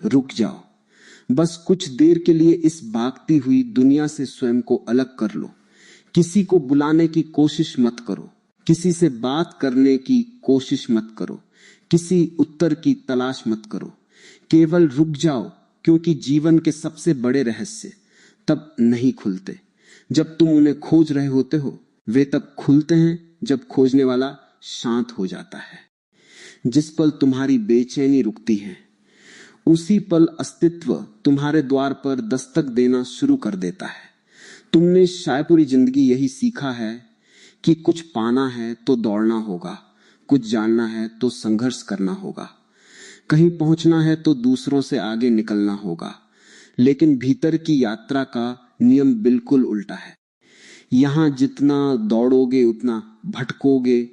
रुक जाओ, बस कुछ देर के लिए इस भागती हुई दुनिया से स्वयं को अलग कर लो। किसी को बुलाने की कोशिश मत करो, किसी से बात करने की कोशिश मत करो, किसी उत्तर की तलाश मत करो। केवल रुक जाओ, क्योंकि जीवन के सबसे बड़े रहस्य तब नहीं खुलते जब तुम उन्हें खोज रहे होते हो, वे तब खुलते हैं जब खोजने वाला शांत हो जाता है। जिस पल तुम्हारी बेचैनी रुकती है, उसी पल अस्तित्व तुम्हारे द्वार पर दस्तक देना शुरू कर देता है। तुमने शायद पूरी जिंदगी यही सीखा है कि कुछ पाना है तो दौड़ना होगा, कुछ जानना है तो संघर्ष करना होगा, कहीं पहुंचना है तो दूसरों से आगे निकलना होगा। लेकिन भीतर की यात्रा का नियम बिल्कुल उल्टा है। यहां जितना दौड़ोगे उतना भटकोगे,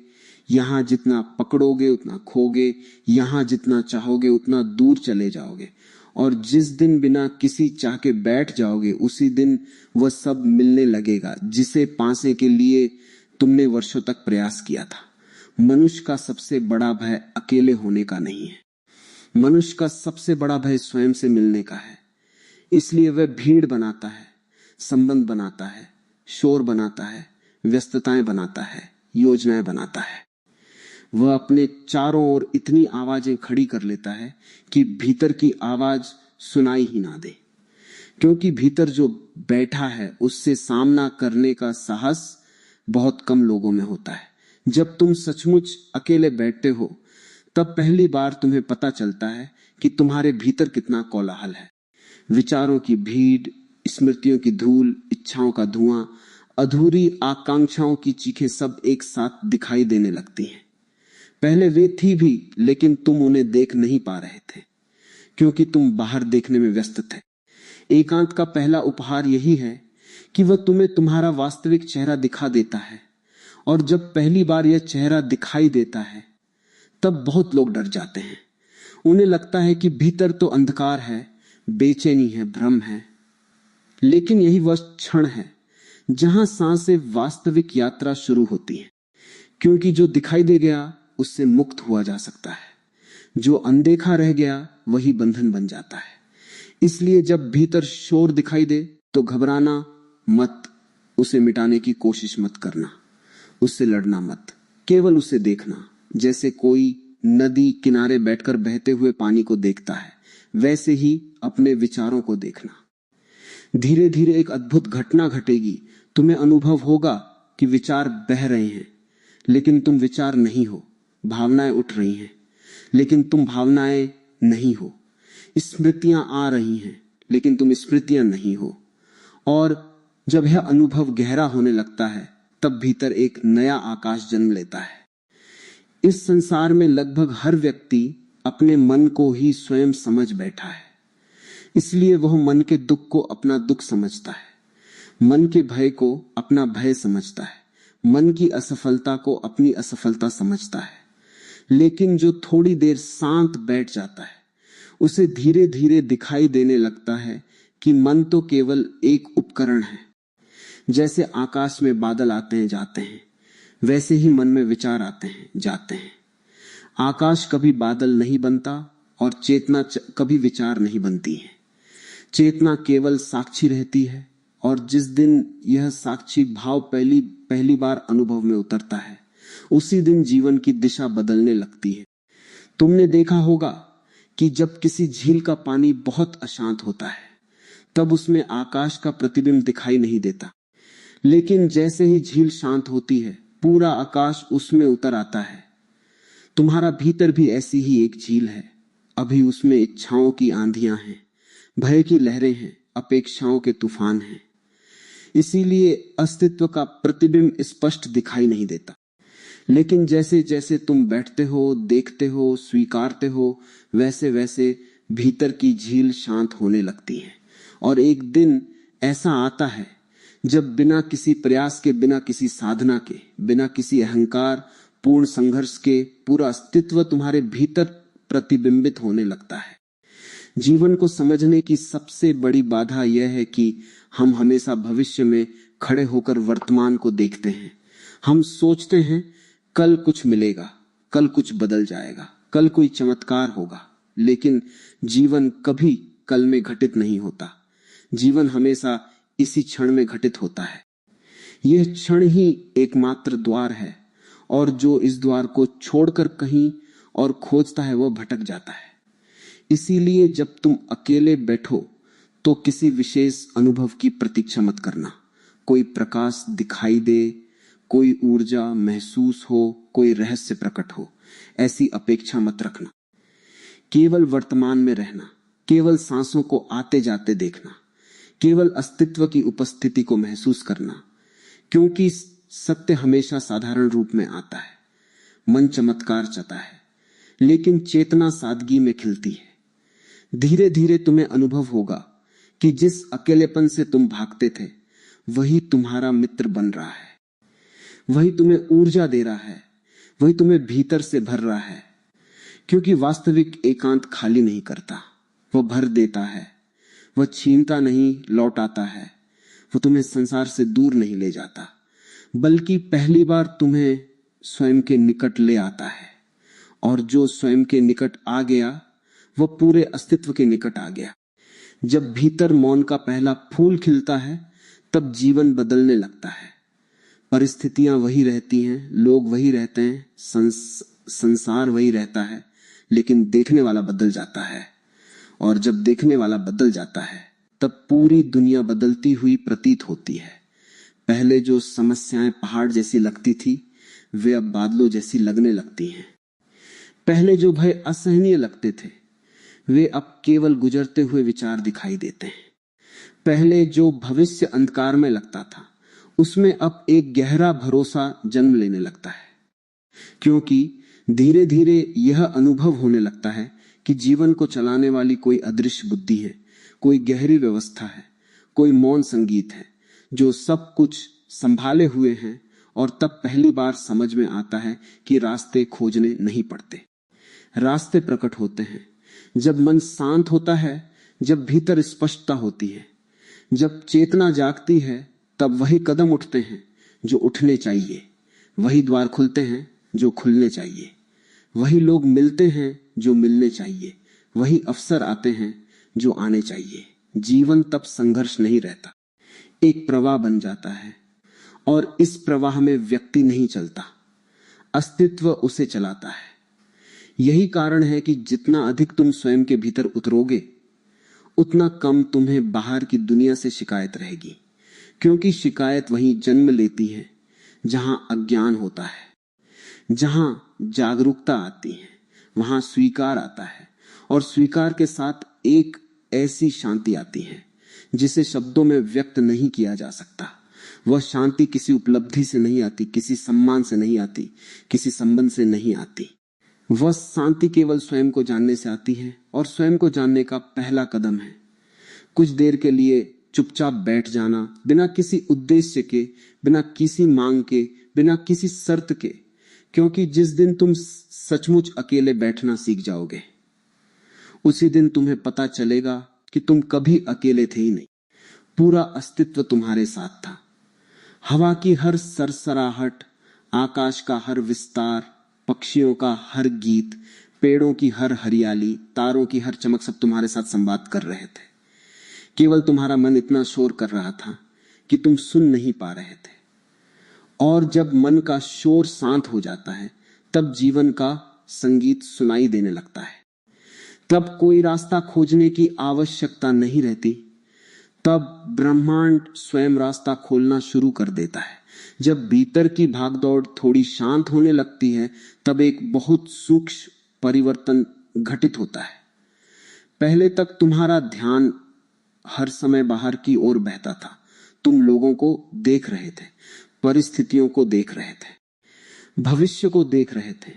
यहां जितना पकड़ोगे उतना खोगे, यहां जितना चाहोगे उतना दूर चले जाओगे। और जिस दिन बिना किसी चाह के बैठ जाओगे, उसी दिन वह सब मिलने लगेगा जिसे पाने के लिए तुमने वर्षों तक प्रयास किया था। मनुष्य का सबसे बड़ा भय अकेले होने का नहीं है, मनुष्य का सबसे बड़ा भय स्वयं से मिलने का है। इसलिए वह भीड़ बनाता है, संबंध बनाता है, शोर बनाता है, व्यस्तताएं बनाता है, योजनाएं बनाता है। वह अपने चारों ओर इतनी आवाजें खड़ी कर लेता है कि भीतर की आवाज सुनाई ही ना दे, क्योंकि भीतर जो बैठा है उससे सामना करने का साहस बहुत कम लोगों में होता है। जब तुम सचमुच अकेले बैठते हो, तब पहली बार तुम्हें पता चलता है कि तुम्हारे भीतर कितना कोलाहल है। विचारों की भीड़, स्मृतियों की धूल, इच्छाओं का धुआं, अधूरी आकांक्षाओं की चीखें सब एक साथ दिखाई देने लगती हैं। पहले वे थी भी, लेकिन तुम उन्हें देख नहीं पा रहे थे, क्योंकि तुम बाहर देखने में व्यस्त थे। एकांत का पहला उपहार यही है कि वह तुम्हें तुम्हारा वास्तविक चेहरा दिखा देता है। और जब पहली बार यह चेहरा दिखाई देता है, तब बहुत लोग डर जाते हैं। उन्हें लगता है कि भीतर तो अंधकार है, बेचैनी है, भ्रम है। लेकिन यही वह क्षण है जहां सांस से वास्तविक यात्रा शुरू होती है, क्योंकि जो दिखाई दे गया उससे मुक्त हुआ जा सकता है, जो अनदेखा रह गया वही बंधन बन जाता है। इसलिए जब भीतर शोर दिखाई दे तो घबराना मत, उसे मिटाने की कोशिश मत करना, उससे लड़ना मत, केवल उसे देखना। जैसे कोई नदी किनारे बैठकर बहते हुए पानी को देखता है, वैसे ही अपने विचारों को देखना। धीरे धीरे एक अद्भुत घटना घटेगी। तुम्हें अनुभव होगा कि विचार बह रहे हैं, लेकिन तुम विचार नहीं हो। भावनाएं उठ रही हैं, लेकिन तुम भावनाएं नहीं हो। स्मृतियां आ रही हैं, लेकिन तुम स्मृतियां नहीं हो। और जब यह अनुभव गहरा होने लगता है, तब भीतर एक नया आकाश जन्म लेता है। इस संसार में लगभग हर व्यक्ति अपने मन को ही स्वयं समझ बैठा है, इसलिए वह मन के दुख को अपना दुख समझता है, मन के भय को अपना भय समझता है, मन की असफलता को अपनी असफलता समझता है। लेकिन जो थोड़ी देर शांत बैठ जाता है, उसे धीरे धीरे दिखाई देने लगता है कि मन तो केवल एक उपकरण है। जैसे आकाश में बादल आते हैं जाते हैं, वैसे ही मन में विचार आते हैं जाते हैं। आकाश कभी बादल नहीं बनता और चेतना कभी विचार नहीं बनती है। चेतना केवल साक्षी रहती है, और जिस दिन यह साक्षी भाव पहली बार अनुभव में उतरता है, उसी दिन जीवन की दिशा बदलने लगती है। तुमने देखा होगा कि जब किसी झील का पानी बहुत अशांत होता है, तब उसमें आकाश का प्रतिबिंब दिखाई नहीं देता। लेकिन जैसे ही झील शांत होती है, पूरा आकाश उसमें उतर आता है। तुम्हारा भीतर भी ऐसी ही एक झील है। अभी उसमें इच्छाओं की आंधियां हैं, भय की लहरें हैं, अपेक्षाओं के तूफान हैं। इसीलिए अस्तित्व का प्रतिबिंब स्पष्ट दिखाई नहीं देता। लेकिन जैसे जैसे तुम बैठते हो, देखते हो, स्वीकारते हो, वैसे वैसे भीतर की झील शांत होने लगती है। और एक दिन ऐसा आता है जब बिना किसी प्रयास के, बिना किसी साधना के, बिना किसी अहंकार पूर्ण संघर्ष के, पूरा अस्तित्व तुम्हारे भीतर प्रतिबिंबित होने लगता है। जीवन को समझने की सबसे बड़ी बाधा यह है कि हम हमेशा भविष्य में खड़े होकर वर्तमान को देखते हैं। हम सोचते हैं कल कुछ मिलेगा, कल कुछ बदल जाएगा, कल कोई चमत्कार होगा, लेकिन जीवन कभी कल में घटित नहीं होता। जीवन हमेशा इसी क्षण में घटित होता है। यह क्षण ही एकमात्र द्वार है, और जो इस द्वार को छोड़कर कहीं और खोजता है वह भटक जाता है। इसीलिए जब तुम अकेले बैठो तो किसी विशेष अनुभव की प्रतीक्षा मत करना। कोई प्रकाश दिखाई दे, कोई ऊर्जा महसूस हो, कोई रहस्य प्रकट हो, ऐसी अपेक्षा मत रखना। केवल वर्तमान में रहना, केवल सांसों को आते जाते देखना, केवल अस्तित्व की उपस्थिति को महसूस करना, क्योंकि सत्य हमेशा साधारण रूप में आता है। मन चमत्कार चाहता है, लेकिन चेतना सादगी में खिलती है। धीरे धीरे तुम्हें अनुभव होगा कि जिस अकेलेपन से तुम भागते थे वही तुम्हारा मित्र बन रहा है, वही तुम्हें ऊर्जा दे रहा है, वही तुम्हें भीतर से भर रहा है। क्योंकि वास्तविक एकांत खाली नहीं करता, वह भर देता है। वह छीनता नहीं, लौटाता है। वो तुम्हें संसार से दूर नहीं ले जाता, बल्कि पहली बार तुम्हें स्वयं के निकट ले आता है। और जो स्वयं के निकट आ गया वह पूरे अस्तित्व के निकट आ गया। जब भीतर मौन का पहला फूल खिलता है तब जीवन बदलने लगता है। परिस्थितियां वही रहती हैं, लोग वही रहते हैं, संसार वही रहता है, लेकिन देखने वाला बदल जाता है। और जब देखने वाला बदल जाता है तब पूरी दुनिया बदलती हुई प्रतीत होती है। पहले जो समस्याएं पहाड़ जैसी लगती थी वे अब बादलों जैसी लगने लगती हैं। पहले जो भय असहनीय लगते थे वे अब केवल गुजरते हुए विचार दिखाई देते हैं। पहले जो भविष्य अंधकार में लगता था उसमें अब एक गहरा भरोसा जन्म लेने लगता है, क्योंकि धीरे धीरे यह अनुभव होने लगता है कि जीवन को चलाने वाली कोई अदृश्य बुद्धि है, कोई गहरी व्यवस्था है, कोई मौन संगीत है जो सब कुछ संभाले हुए हैं। और तब पहली बार समझ में आता है कि रास्ते खोजने नहीं पड़ते, रास्ते प्रकट होते हैं जब मन शांत होता है, जब भीतर स्पष्टता होती है, जब चेतना जागती है। तब वही कदम उठते हैं जो उठने चाहिए, वही द्वार खुलते हैं जो खुलने चाहिए, वही लोग मिलते हैं जो मिलने चाहिए, वही अवसर आते हैं जो आने चाहिए। जीवन तब संघर्ष नहीं रहता, एक प्रवाह बन जाता है। और इस प्रवाह में व्यक्ति नहीं चलता, अस्तित्व उसे चलाता है। यही कारण है कि जितना अधिक तुम स्वयं के भीतर उतरोगे उतना कम तुम्हें बाहर की दुनिया से शिकायत रहेगी, क्योंकि शिकायत वहीं जन्म लेती है जहां अज्ञान होता है। जहां जागरूकता आती है वहां स्वीकार आता है, और स्वीकार के साथ एक ऐसी शांति आती है जिसे शब्दों में व्यक्त नहीं किया जा सकता। वह शांति किसी उपलब्धि से नहीं आती, किसी सम्मान से नहीं आती, किसी संबंध से नहीं आती। वह शांति केवल स्वयं को जानने से आती है, और स्वयं को जानने का पहला कदम है कुछ देर के लिए चुपचाप बैठ जाना, बिना किसी उद्देश्य के, बिना किसी मांग के, बिना किसी शर्त के। क्योंकि जिस दिन तुम सचमुच अकेले बैठना सीख जाओगे उसी दिन तुम्हें पता चलेगा कि तुम कभी अकेले थे ही नहीं, पूरा अस्तित्व तुम्हारे साथ था। हवा की हर सरसराहट, आकाश का हर विस्तार, पक्षियों का हर गीत, पेड़ों की हर हरियाली, तारों की हर चमक सब तुम्हारे साथ संवाद कर रहे थे। केवल तुम्हारा मन इतना शोर कर रहा था कि तुम सुन नहीं पा रहे थे। और जब मन का शोर शांत हो जाता है तब जीवन का संगीत सुनाई देने लगता है। तब कोई रास्ता खोजने की आवश्यकता नहीं रहती, तब ब्रह्मांड स्वयं रास्ता खोलना शुरू कर देता है। जब भीतर की भागदौड़ थोड़ी शांत होने लगती है तब एक बहुत सूक्ष्म परिवर्तन घटित होता है। पहले तक तुम्हारा ध्यान हर समय बाहर की ओर बहता था। तुम लोगों को देख रहे थे, परिस्थितियों को देख रहे थे, भविष्य को देख रहे थे,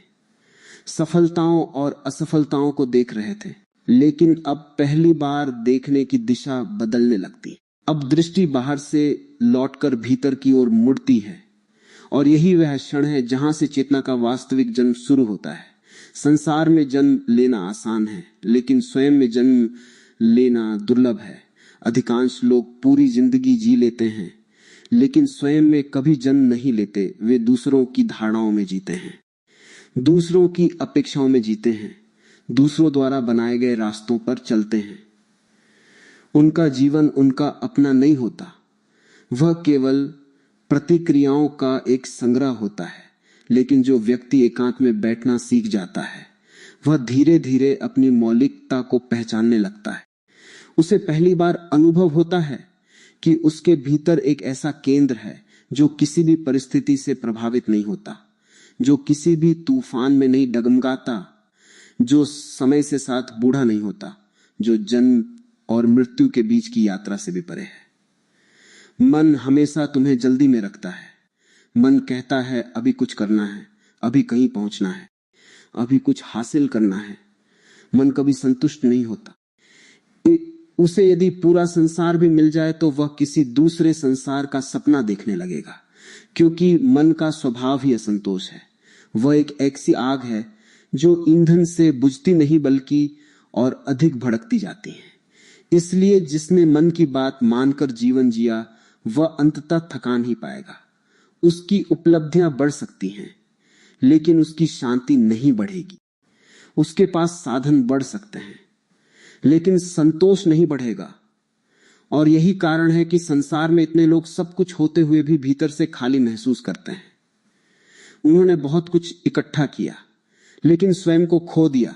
सफलताओं और असफलताओं को देख रहे थे। लेकिन अब पहली बार देखने की दिशा बदलने लगती। अब दृष्टि बाहर से लौटकर भीतर की ओर मुड़ती है, और यही वह क्षण है जहां से चेतना का वास्तविक जन्म शुरू होता है। संसार में जन्म लेना आसान है, लेकिन स्वयं में जन्म लेना दुर्लभ है। अधिकांश लोग पूरी जिंदगी जी लेते हैं, लेकिन स्वयं में कभी जन्म नहीं लेते। वे दूसरों की धारणाओं में जीते हैं, दूसरों की अपेक्षाओं में जीते हैं। दूसरों द्वारा बनाए गए रास्तों पर चलते हैं। उनका जीवन उनका अपना नहीं होता, वह केवल प्रतिक्रियाओं का एक संग्रह होता है। लेकिन जो व्यक्ति एकांत में बैठना सीख जाता है, वह धीरे धीरे अपनी मौलिकता को पहचानने लगता है। उसे पहली बार अनुभव होता है कि उसके भीतर एक ऐसा केंद्र है जो किसी भी परिस्थिति से प्रभावित नहीं होता, जो किसी भी तूफान में नहीं डगमगाता, जो समय से साथ बूढ़ा नहीं होता, जो जन्म और मृत्यु के बीच की यात्रा से भी परे है। मन हमेशा तुम्हें जल्दी में रखता है। मन कहता है अभी कुछ करना है, अभी कहीं पहुंचना है, अभी कुछ हासिल करना है। मन कभी संतुष्ट नहीं होता। उसे यदि पूरा संसार भी मिल जाए तो वह किसी दूसरे संसार का सपना देखने लगेगा, क्योंकि मन का स्वभाव ही असंतोष है। वह एक ऐसी आग है जो ईंधन से बुझती नहीं बल्कि और अधिक भड़कती जाती है। इसलिए जिसने मन की बात मानकर जीवन जिया वह अंततः थकान ही पाएगा। उसकी उपलब्धियां बढ़ सकती हैं, लेकिन उसकी शांति नहीं बढ़ेगी। उसके पास साधन बढ़ सकते हैं, लेकिन संतोष नहीं बढ़ेगा। और यही कारण है कि संसार में इतने लोग सब कुछ होते हुए भी भीतर से खाली महसूस करते हैं। उन्होंने बहुत कुछ इकट्ठा किया, लेकिन स्वयं को खो दिया।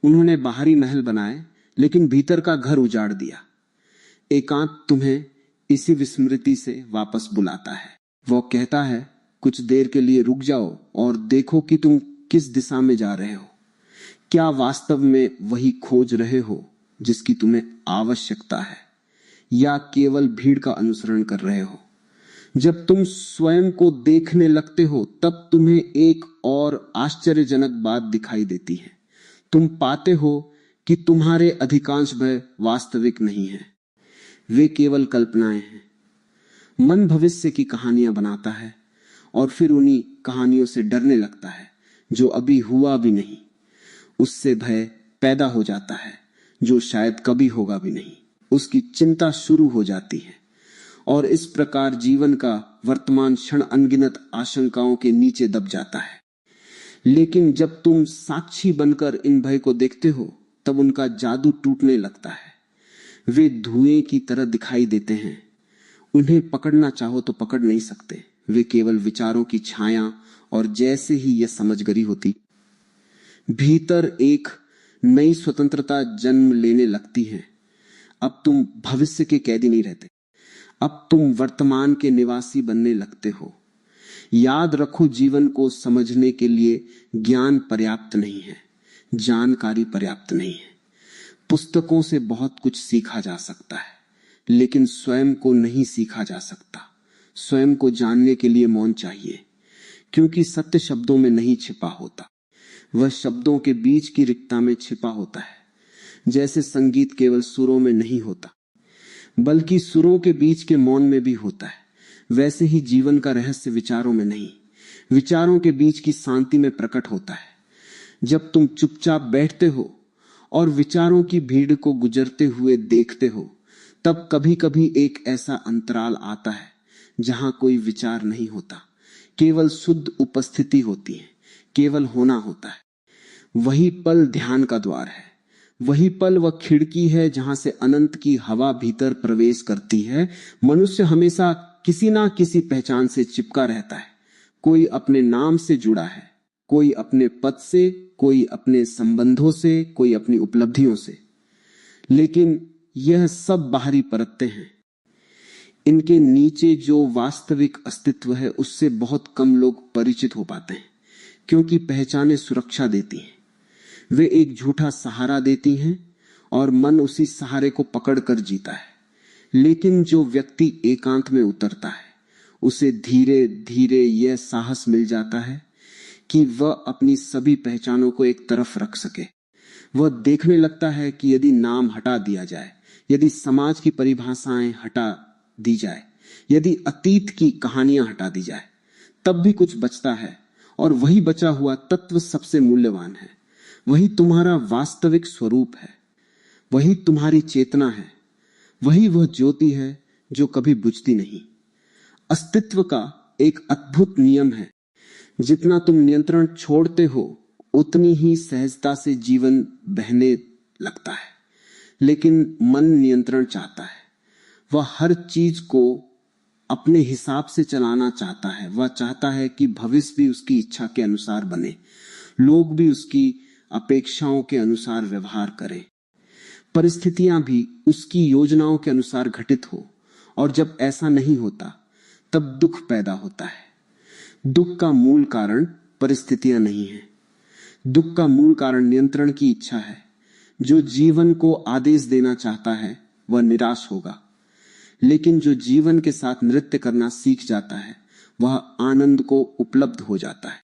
उन्होंने बाहरी महल बनाए, लेकिन भीतर का घर उजाड़ दिया। एकांत तुम्हें इसी विस्मृति से वापस बुलाता है। वो कहता है कुछ देर के लिए रुक जाओ और देखो कि तुम किस दिशा में जा रहे हो। क्या वास्तव में वही खोज रहे हो जिसकी तुम्हें आवश्यकता है, या केवल भीड़ का अनुसरण कर रहे हो? जब तुम स्वयं को देखने लगते हो तब तुम्हें एक और आश्चर्यजनक बात दिखाई देती है। तुम पाते हो कि तुम्हारे अधिकांश भय वास्तविक नहीं है, वे केवल कल्पनाएं हैं। मन भविष्य की कहानियां बनाता है और फिर उन्हीं कहानियों से डरने लगता है जो अभी हुआ भी नहीं। उससे भय पैदा हो जाता है जो शायद कभी होगा भी नहीं। उसकी चिंता शुरू हो जाती है और इस प्रकार जीवन का वर्तमान क्षण अनगिनत आशंकाओं के नीचे दब जाता है। लेकिन जब तुम साक्षी बनकर इन भय को देखते हो तब उनका जादू टूटने लगता है। वे धुएं की तरह दिखाई देते हैं। उन्हें पकड़ना चाहो तो पकड़ नहीं सकते। वे केवल विचारों की छाया, और जैसे ही यह समझगरी होती, भीतर एक नई स्वतंत्रता जन्म लेने लगती है। अब तुम भविष्य के कैदी नहीं रहते, अब तुम वर्तमान के निवासी बनने लगते हो। याद रखो, जीवन को समझने के लिए ज्ञान पर्याप्त नहीं है, जानकारी पर्याप्त नहीं है। पुस्तकों से बहुत कुछ सीखा जा सकता है, लेकिन स्वयं को नहीं सीखा जा सकता। स्वयं को जानने के लिए मौन चाहिए, क्योंकि सत्य शब्दों में नहीं छिपा होता, वह शब्दों के बीच की रिक्तता में छिपा होता है। जैसे संगीत केवल सुरों में नहीं होता, बल्कि सुरों के बीच के मौन में भी होता है, वैसे ही जीवन का रहस्य विचारों में नहीं, विचारों के बीच की शांति में प्रकट होता है। जब तुम चुपचाप बैठते हो और विचारों की भीड़ को गुजरते हुए देखते हो, तब कभी कभी एक ऐसा अंतराल आता है जहां कोई विचार नहीं होता, केवल शुद्ध उपस्थिति होती है, केवल होना होता है। वही पल ध्यान का द्वार है, वही पल वह खिड़की है जहां से अनंत की हवा भीतर प्रवेश करती है। मनुष्य हमेशा किसी ना किसी पहचान से चिपका रहता है। कोई अपने नाम से जुड़ा है, कोई अपने पद से, कोई अपने संबंधों से, कोई अपनी उपलब्धियों से। लेकिन यह सब बाहरी परतें हैं। इनके नीचे जो वास्तविक अस्तित्व है उससे बहुत कम लोग परिचित हो पाते हैं, क्योंकि पहचानें सुरक्षा देती हैं। वे एक झूठा सहारा देती हैं और मन उसी सहारे को पकड़कर जीता है। लेकिन जो व्यक्ति एकांत में उतरता है, उसे धीरे धीरे यह साहस मिल जाता है कि वह अपनी सभी पहचानों को एक तरफ रख सके। वह देखने लगता है कि यदि नाम हटा दिया जाए, यदि समाज की परिभाषाएं हटा दी जाए, यदि अतीत की कहानियां हटा दी जाए, तब भी कुछ बचता है। और वही बचा हुआ तत्व सबसे मूल्यवान है। वही तुम्हारा वास्तविक स्वरूप है, वही तुम्हारी चेतना है, वही वह ज्योति है जो कभी बुझती नहीं। अस्तित्व का एक अद्भुत नियम है, जितना तुम नियंत्रण छोड़ते हो उतनी ही सहजता से जीवन बहने लगता है। लेकिन मन नियंत्रण चाहता है। वह हर चीज को अपने हिसाब से चलाना चाहता है। वह चाहता है कि भविष्य भी उसकी इच्छा के अनुसार बने, लोग भी उसकी अपेक्षाओं के अनुसार व्यवहार करें, परिस्थितियां भी उसकी योजनाओं के अनुसार घटित हो। और जब ऐसा नहीं होता तब दुख पैदा होता है। दुख का मूल कारण परिस्थितियां नहीं है। दुख का मूल कारण नियंत्रण की इच्छा है। जो जीवन को आदेश देना चाहता है वह निराश होगा, लेकिन जो जीवन के साथ नृत्य करना सीख जाता है वह आनंद को उपलब्ध हो जाता है।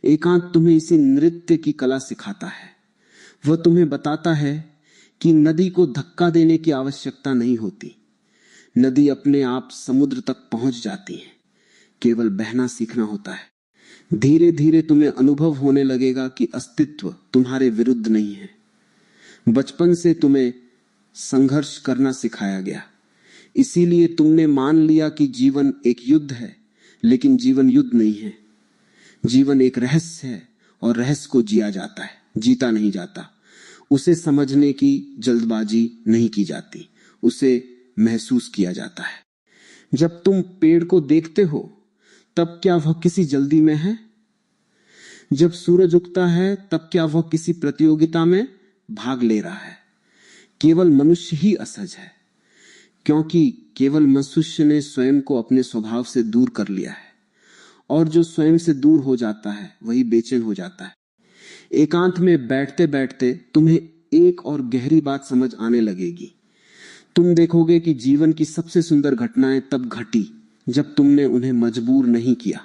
एकांत तुम्हें इसी नृत्य की कला सिखाता है। वह तुम्हें बताता है कि नदी को धक्का देने की आवश्यकता नहीं होती। नदी अपने आप समुद्र तक पहुंच जाती है, केवल बहना सीखना होता है। धीरे धीरे तुम्हें अनुभव होने लगेगा कि अस्तित्व तुम्हारे विरुद्ध नहीं है। बचपन से तुम्हें संघर्ष करना सिखाया गया, इसीलिए तुमने मान लिया कि जीवन एक युद्ध है। लेकिन जीवन युद्ध नहीं है। जीवन एक रहस्य है और रहस्य को जिया जाता है, जीता नहीं जाता। उसे समझने की जल्दबाजी नहीं की जाती, उसे महसूस किया जाता है। जब तुम पेड़ को देखते हो तब क्या वह किसी जल्दी में है? जब सूरज उगता है तब क्या वह किसी प्रतियोगिता में भाग ले रहा है? केवल मनुष्य ही असहज है, क्योंकि केवल मनुष्य ने स्वयं को अपने स्वभाव से दूर कर लिया है। और जो स्वयं से दूर हो जाता है वही बेचैन हो जाता है। एकांत में बैठते बैठते तुम्हें एक और गहरी बात समझ आने लगेगी। तुम देखोगे कि जीवन की सबसे सुंदर घटनाएं तब घटी जब तुमने उन्हें मजबूर नहीं किया।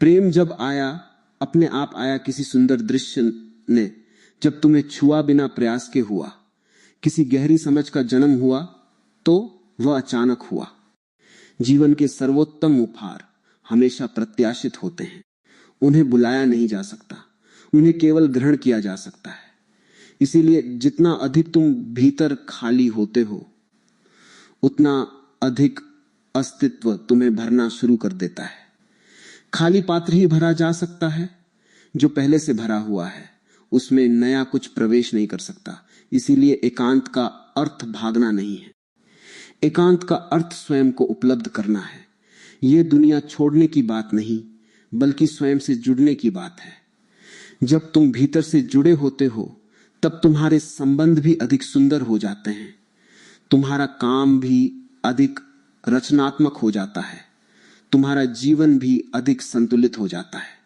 प्रेम जब आया, अपने आप आया किसी सुंदर दृश्य ने, जब तुम्हें छुआ बिना प्रयास के हुआ। किसी गहरी समझ का जन्म हुआ तो वह अचानक हुआ। जीवन के सर्वोत्तम उपहार हमेशा प्रत्याशित होते हैं। उन्हें बुलाया नहीं जा सकता, उन्हें केवल ग्रहण किया जा सकता है। इसीलिए जितना अधिक तुम भीतर खाली होते हो, उतना अधिक अस्तित्व तुम्हें भरना शुरू कर देता है। खाली पात्र ही भरा जा सकता है, जो पहले से भरा हुआ है उसमें नया कुछ प्रवेश नहीं कर सकता। इसीलिए एकांत का अर्थ भागना नहीं है। एकांत का अर्थ स्वयं को उपलब्ध करना है। यह दुनिया छोड़ने की बात नहीं, बल्कि स्वयं से जुड़ने की बात है। जब तुम भीतर से जुड़े होते हो तब तुम्हारे संबंध भी अधिक सुंदर हो जाते हैं। तुम्हारा काम भी अधिक रचनात्मक हो जाता है। तुम्हारा जीवन भी अधिक संतुलित हो जाता है,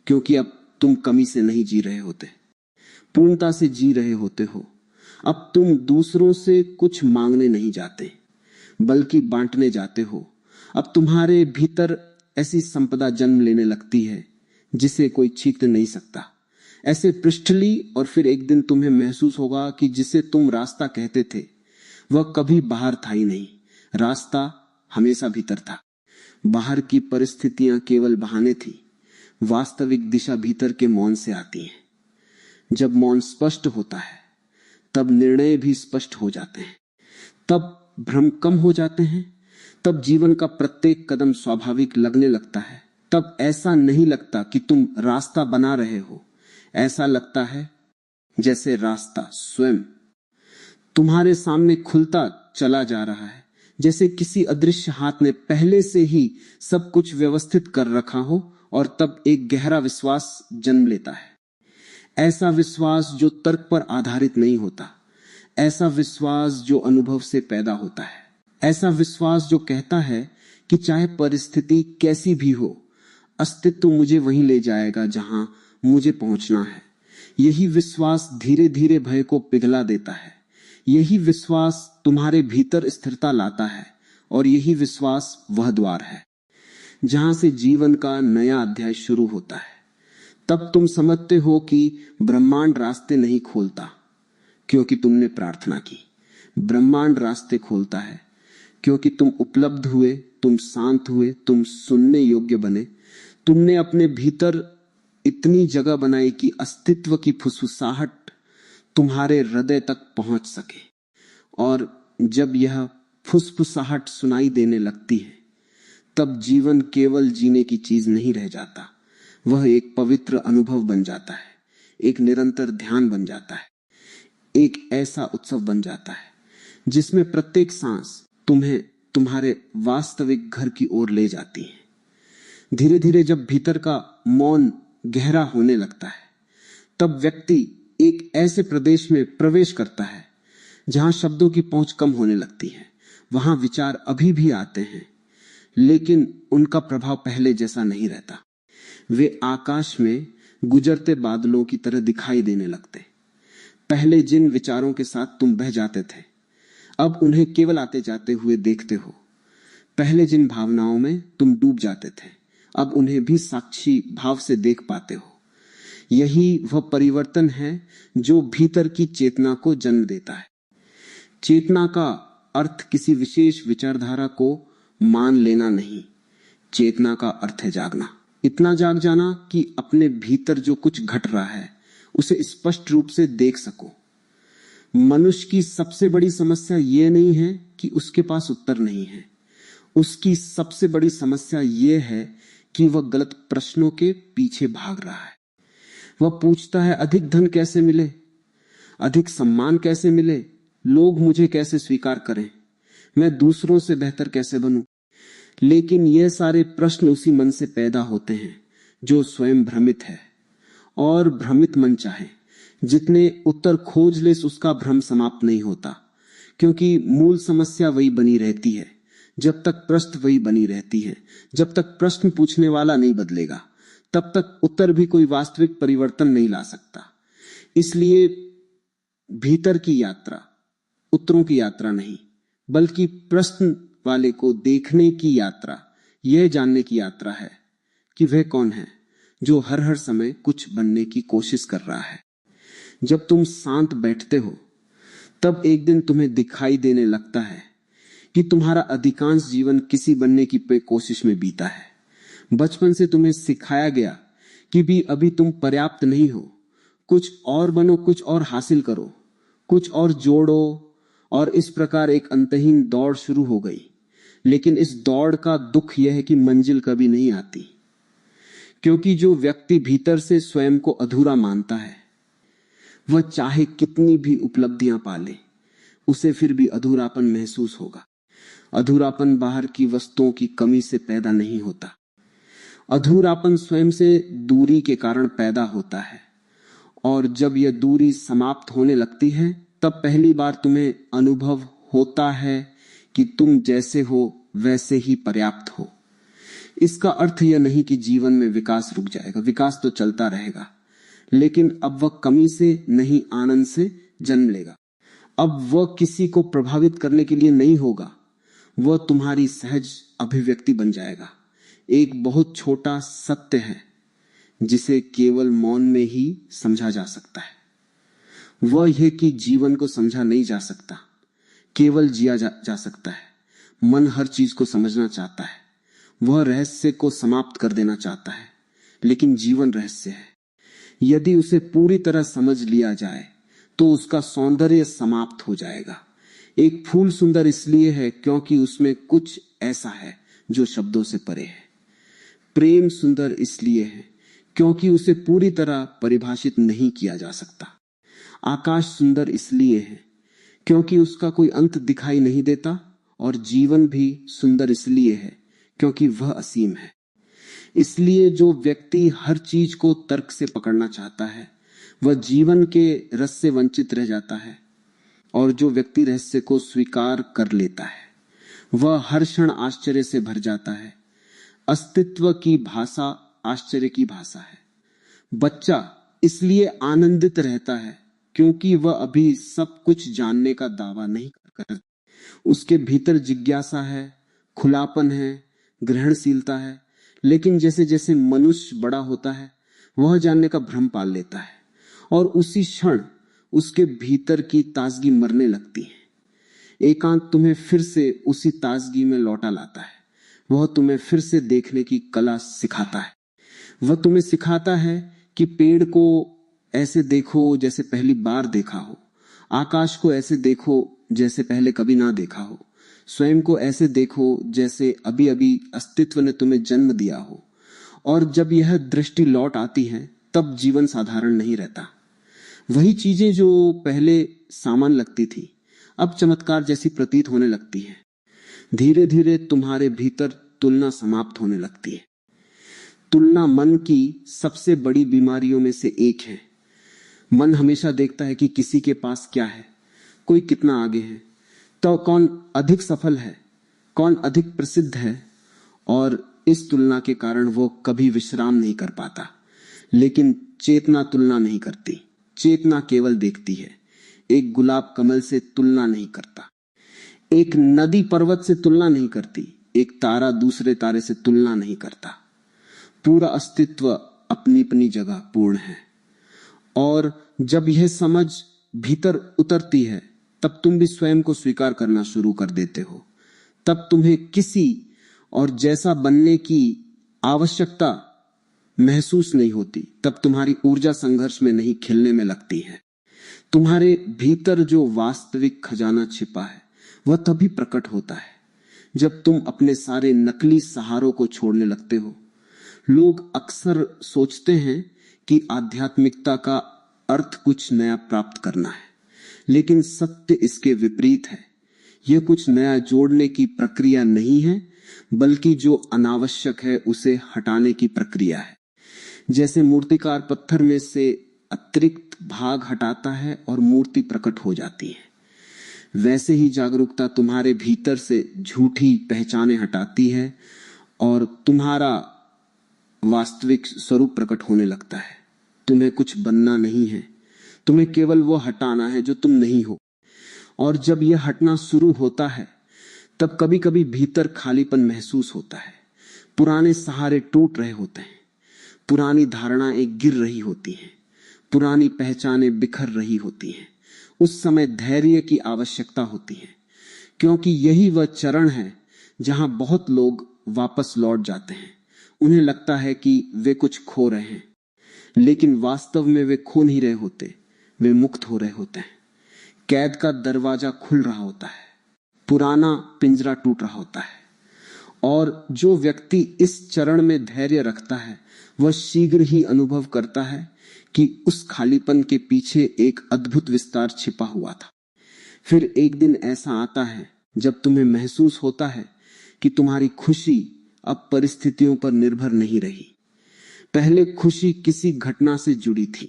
क्योंकि अब तुम कमी से नहीं जी रहे होते, पूर्णता से जी रहे होते हो। अब तुम दूसरों से कुछ मांगने नहीं जाते, बल्कि बांटने जाते हो। अब तुम्हारे भीतर ऐसी संपदा जन्म लेने लगती है जिसे कोई छीन नहीं सकता। ऐसे पृष्ठली और फिर एक दिन तुम्हें महसूस होगा कि जिसे तुम रास्ता कहते थे वह कभी बाहर था ही नहीं। रास्ता हमेशा भीतर था। बाहर की परिस्थितियां केवल बहाने थी। वास्तविक दिशा भीतर के मौन से आती है। जब मौन स्पष्ट होता है तब निर्णय भी स्पष्ट हो जाते हैं, तब भ्रम कम हो जाते हैं, तब जीवन का प्रत्येक कदम स्वाभाविक लगने लगता है। तब ऐसा नहीं लगता कि तुम रास्ता बना रहे हो, ऐसा लगता है जैसे रास्ता स्वयं तुम्हारे सामने खुलता चला जा रहा है, जैसे किसी अदृश्य हाथ ने पहले से ही सब कुछ व्यवस्थित कर रखा हो। और तब एक गहरा विश्वास जन्म लेता है। ऐसा विश्वास जो तर्क पर आधारित नहीं होता, ऐसा विश्वास जो अनुभव से पैदा होता है, ऐसा विश्वास जो कहता है कि चाहे परिस्थिति कैसी भी हो, अस्तित्व मुझे वहीं ले जाएगा जहां मुझे पहुंचना है। यही विश्वास धीरे धीरे भय को पिघला देता है। यही विश्वास तुम्हारे भीतर स्थिरता लाता है। और यही विश्वास वह द्वार है जहां से जीवन का नया अध्याय शुरू होता है। तब तुम समझते हो कि ब्रह्मांड रास्ते नहीं खोलता क्योंकि तुमने प्रार्थना की। ब्रह्मांड रास्ते खोलता है क्योंकि तुम उपलब्ध हुए, तुम शांत हुए, तुम सुनने योग्य बने। तुमने अपने भीतर इतनी जगह बनाई कि अस्तित्व की फुसफुसाहट तुम्हारे हृदय तक पहुंच सके। और जब यह फुसफुसाहट सुनाई देने लगती है तब जीवन केवल जीने की चीज नहीं रह जाता, वह एक पवित्र अनुभव बन जाता है, एक निरंतर ध्यान बन जाता है, एक ऐसा उत्सव बन जाता है जिसमें प्रत्येक सांस तुम्हें तुम्हारे वास्तविक घर की ओर ले जाती है। धीरे धीरे जब भीतर का मौन गहरा होने लगता है, तब व्यक्ति एक ऐसे प्रदेश में प्रवेश करता है जहां शब्दों की पहुंच कम होने लगती है। वहां विचार अभी भी आते हैं, लेकिन उनका प्रभाव पहले जैसा नहीं रहता। वे आकाश में गुजरते बादलों की तरह दिखाई देने लगते। पहले जिन विचारों के साथ तुम बह जाते थे, अब उन्हें केवल आते जाते हुए देखते हो। पहले जिन भावनाओं में तुम डूब जाते थे, अब उन्हें भी साक्षी भाव से देख पाते हो। यही वह परिवर्तन है जो भीतर की चेतना को जन्म देता है। चेतना का अर्थ किसी विशेष विचारधारा को मान लेना नहीं। चेतना का अर्थ है जागना, इतना जाग जाना कि अपने भीतर जो कुछ घट रहा है उसे स्पष्ट रूप से देख सको। मनुष्य की सबसे बड़ी समस्या यह नहीं है कि उसके पास उत्तर नहीं है, उसकी सबसे बड़ी समस्या यह है कि वह गलत प्रश्नों के पीछे भाग रहा है। वह पूछता है, अधिक धन कैसे मिले, अधिक सम्मान कैसे मिले, लोग मुझे कैसे स्वीकार करें, मैं दूसरों से बेहतर कैसे बनूं। लेकिन ये सारे प्रश्न उसी मन से पैदा होते हैं जो स्वयं भ्रमित है, और भ्रमित मन चाहे जितने उत्तर खोज ले उसका भ्रम समाप्त नहीं होता, क्योंकि मूल समस्या वही बनी रहती है। जब तक प्रश्न वही बनी रहती है, जब तक प्रश्न पूछने वाला नहीं बदलेगा, तब तक उत्तर भी कोई वास्तविक परिवर्तन नहीं ला सकता। इसलिए भीतर की यात्रा उत्तरों की यात्रा नहीं, बल्कि प्रश्न वाले को देखने की यात्रा, यह जानने की यात्रा है कि वह कौन है जो हर हर समय कुछ बनने की कोशिश कर रहा है। जब तुम शांत बैठते हो, तब एक दिन तुम्हें दिखाई देने लगता है कि तुम्हारा अधिकांश जीवन किसी बनने की कोशिश में बीता है। बचपन से तुम्हें सिखाया गया कि भी अभी तुम पर्याप्त नहीं हो, कुछ और बनो, कुछ और हासिल करो, कुछ और जोड़ो, और इस प्रकार एक अंतहीन दौड़ शुरू हो गई। लेकिन इस दौड़ का दुख यह है कि मंजिल कभी नहीं आती, क्योंकि जो व्यक्ति भीतर से स्वयं को अधूरा मानता है, वह चाहे कितनी भी उपलब्धियां पाले, उसे फिर भी अधूरापन महसूस होगा। अधूरापन बाहर की वस्तुओं की कमी से पैदा नहीं होता, अधूरापन स्वयं से दूरी के कारण पैदा होता है। और जब यह दूरी समाप्त होने लगती है, तब पहली बार तुम्हें अनुभव होता है कि तुम जैसे हो वैसे ही पर्याप्त हो। इसका अर्थ यह नहीं कि जीवन में विकास रुक जाएगा, विकास तो चलता रहेगा, लेकिन अब वह कमी से नहीं, आनंद से जन्म लेगा। अब वह किसी को प्रभावित करने के लिए नहीं होगा, वह तुम्हारी सहज अभिव्यक्ति बन जाएगा। एक बहुत छोटा सत्य है जिसे केवल मौन में ही समझा जा सकता है। वह यह कि जीवन को समझा नहीं जा सकता, केवल जिया जा सकता है। मन हर चीज को समझना चाहता है, वह रहस्य को समाप्त कर देना चाहता है, लेकिन जीवन रहस्य है। यदि उसे पूरी तरह समझ लिया जाए तो उसका सौंदर्य समाप्त हो जाएगा। एक फूल सुंदर इसलिए है क्योंकि उसमें कुछ ऐसा है जो शब्दों से परे है। प्रेम सुंदर इसलिए है क्योंकि उसे पूरी तरह परिभाषित नहीं किया जा सकता। आकाश सुंदर इसलिए है क्योंकि उसका कोई अंत दिखाई नहीं देता, और जीवन भी सुंदर इसलिए है क्योंकि वह असीम है। इसलिए जो व्यक्ति हर चीज को तर्क से पकड़ना चाहता है, वह जीवन के रस से वंचित रह जाता है, और जो व्यक्ति रहस्य को स्वीकार कर लेता है, वह हर क्षण आश्चर्य से भर जाता है। अस्तित्व की भाषा आश्चर्य की भाषा है। बच्चा इसलिए आनंदित रहता है क्योंकि वह अभी सब कुछ जानने का दावा नहीं करता। उसके भीतर जिज्ञासा है, खुलापन है, ग्रहणशीलता है। लेकिन जैसे जैसे मनुष्य बड़ा होता है, वह जानने का भ्रम पाल लेता है, और उसी क्षण उसके भीतर की ताजगी मरने लगती है। एकांत तुम्हें फिर से उसी ताजगी में लौटा लाता है। वह तुम्हें फिर से देखने की कला सिखाता है। वह तुम्हें सिखाता है कि पेड़ को ऐसे देखो जैसे पहली बार देखा हो, आकाश को ऐसे देखो जैसे पहले कभी ना देखा हो, स्वयं को ऐसे देखो जैसे अभी अभी अस्तित्व ने तुम्हें जन्म दिया हो, और जब यह दृष्टि लौट आती है तब जीवन साधारण नहीं रहता। वही चीजें जो पहले सामान्य लगती थी अब चमत्कार जैसी प्रतीत होने लगती है। धीरे धीरे तुम्हारे भीतर तुलना समाप्त होने लगती है। तुलना मन की सबसे बड़ी बीमारियों में से एक है। मन हमेशा देखता है कि किसी के पास क्या है, कोई कितना आगे है, तो कौन अधिक सफल है, कौन अधिक प्रसिद्ध है, और इस तुलना के कारण वो कभी विश्राम नहीं कर पाता। लेकिन चेतना तुलना नहीं करती। चेतना केवल देखती है। एक गुलाब कमल से तुलना नहीं करता, एक नदी पर्वत से तुलना नहीं करती, एक तारा दूसरे तारे से तुलना नहीं करता। पूरा अस्तित्व अपनी अपनी जगह पूर्ण है। और जब यह समझ भीतर उतरती है तब तुम भी स्वयं को स्वीकार करना शुरू कर देते हो। तब तुम्हें किसी और जैसा बनने की आवश्यकता महसूस नहीं होती। तब तुम्हारी ऊर्जा संघर्ष में नहीं, खिलने में लगती है। तुम्हारे भीतर जो वास्तविक खजाना छिपा है वह तभी प्रकट होता है जब तुम अपने सारे नकली सहारों को छोड़ने लगते हो। लोग अक्सर सोचते हैं कि आध्यात्मिकता का अर्थ कुछ नया प्राप्त करना है, लेकिन सत्य इसके विपरीत है। यह कुछ नया जोड़ने की प्रक्रिया नहीं है, बल्कि जो अनावश्यक है उसे हटाने की प्रक्रिया है। जैसे मूर्तिकार पत्थर में से अतिरिक्त भाग हटाता है और मूर्ति प्रकट हो जाती है, वैसे ही जागरूकता तुम्हारे भीतर से झूठी पहचानें हटाती है और तुम्हारा वास्तविक स्वरूप प्रकट होने लगता है। तुम्हें कुछ बनना नहीं है, तुम्हें केवल वो हटाना है जो तुम नहीं हो। और जब यह हटना शुरू होता है तब कभी कभी भीतर खालीपन महसूस होता है। पुराने सहारे टूट रहे होते हैं, पुरानी धारणाएं गिर रही होती हैं, पुरानी पहचानें बिखर रही होती हैं। उस समय धैर्य की आवश्यकता होती है, क्योंकि यही वह चरण है जहां बहुत लोग वापस लौट जाते हैं। उन्हें लगता है कि वे कुछ खो रहे हैं, लेकिन वास्तव में वे खो नहीं रहे होते, वे मुक्त हो रहे होते हैं। कैद का दरवाजा खुल रहा होता है, पुराना पिंजरा टूट रहा होता है। और जो व्यक्ति इस चरण में धैर्य रखता है वह शीघ्र ही अनुभव करता है कि उस खालीपन के पीछे एक अद्भुत विस्तार छिपा हुआ था। फिर एक दिन ऐसा आता है जब तुम्हें महसूस होता है कि तुम्हारी खुशी अब परिस्थितियों पर निर्भर नहीं रही। पहले खुशी किसी घटना से जुड़ी थी।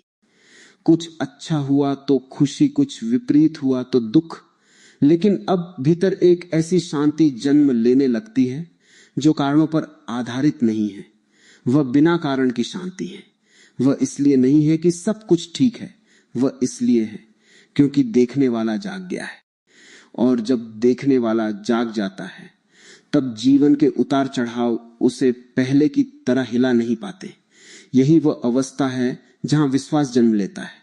कुछ अच्छा हुआ तो खुशी, कुछ विपरीत हुआ तो दुख। लेकिन अब भीतर एक ऐसी शांति जन्म लेने लगती है जो कारणों पर आधारित नहीं है। वह बिना कारण की शांति है। वह इसलिए नहीं है कि सब कुछ ठीक है, वह इसलिए है क्योंकि देखने वाला जाग गया है। और जब देखने वाला जाग जाता है तब जीवन के उतार चढ़ाव उसे पहले की तरह हिला नहीं पाते। यही वह अवस्था है जहां विश्वास जन्म लेता है।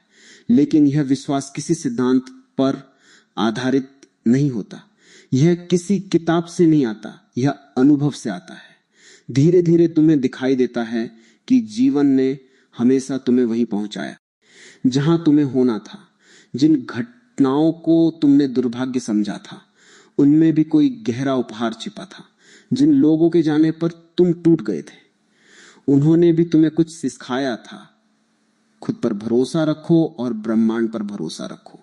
लेकिन यह विश्वास किसी सिद्धांत पर आधारित नहीं होता, यह किसी किताब से नहीं आता, यह अनुभव से आता है। धीरे धीरे तुम्हें दिखाई देता है कि जीवन ने हमेशा तुम्हें वहीं पहुंचाया जहां तुम्हें होना था। जिन घटनाओं को तुमने दुर्भाग्य समझा था उनमें भी कोई गहरा उपहार छिपा था। जिन लोगों के जाने पर तुम टूट गए थे उन्होंने भी तुम्हें कुछ सिखाया था। खुद पर भरोसा रखो और ब्रह्मांड पर भरोसा रखो।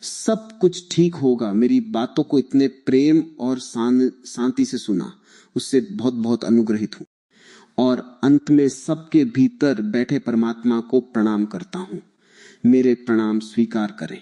सब कुछ ठीक होगा। मेरी बातों को इतने प्रेम और शांति से सुना, उससे बहुत बहुत अनुग्रहित हूं। और अंत में सबके भीतर बैठे परमात्मा को प्रणाम करता हूं। मेरे प्रणाम स्वीकार करें।